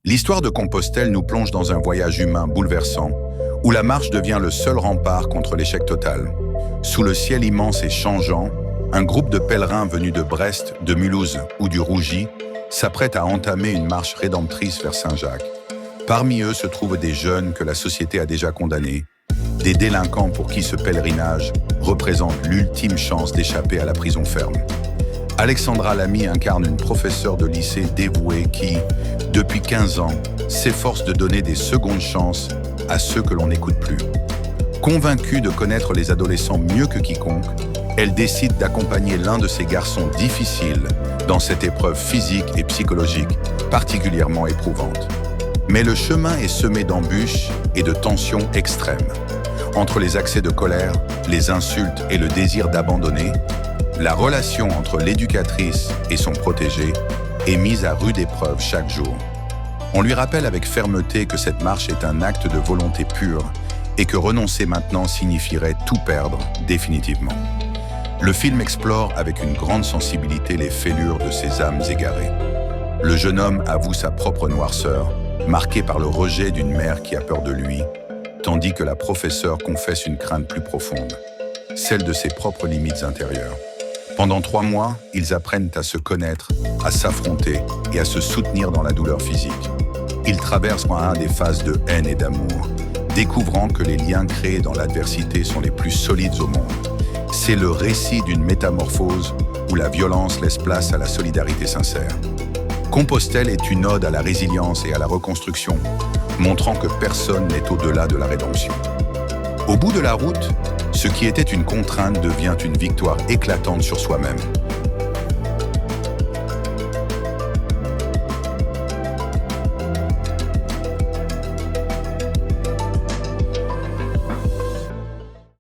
L'histoire de Compostelle nous plonge dans un voyage humain bouleversant, où la marche devient le seul rempart contre l'échec total. Sous le ciel immense et changeant, un groupe de pèlerins venus de Brest, de Mulhouse ou du Rougy s'apprête à entamer une marche rédemptrice vers Saint-Jacques. Parmi eux se trouvent des jeunes que la société a déjà condamnés, des délinquants pour qui ce pèlerinage représente l'ultime chance d'échapper à la prison ferme. Alexandra Lamy incarne une professeure de lycée dévouée qui, depuis 15 ans, s'efforce de donner des secondes chances à ceux que l'on n'écoute plus. Convaincue de connaître les adolescents mieux que quiconque, elle décide d'accompagner l'un de ces garçons difficiles dans cette épreuve physique et psychologique particulièrement éprouvante. Mais le chemin est semé d'embûches et de tensions extrêmes. Entre les accès de colère, les insultes et le désir d'abandonner, la relation entre l'éducatrice et son protégé est mise à rude épreuve chaque jour. On lui rappelle avec fermeté que cette marche est un acte de volonté pure et que renoncer maintenant signifierait tout perdre définitivement. Le film explore avec une grande sensibilité les fêlures de ces âmes égarées. Le jeune homme avoue sa propre noirceur, marqué par le rejet d'une mère qui a peur de lui, tandis que la professeure confesse une crainte plus profonde, celle de ses propres limites intérieures. Pendant 3 mois, ils apprennent à se connaître, à s'affronter et à se soutenir dans la douleur physique. Ils traversent un des phases de haine et d'amour, découvrant que les liens créés dans l'adversité sont les plus solides au monde. C'est le récit d'une métamorphose où la violence laisse place à la solidarité sincère. Compostelle est une ode à la résilience et à la reconstruction, montrant que personne n'est au-delà de la rédemption. Au bout de la route, ce qui était une contrainte devient une victoire éclatante sur soi-même.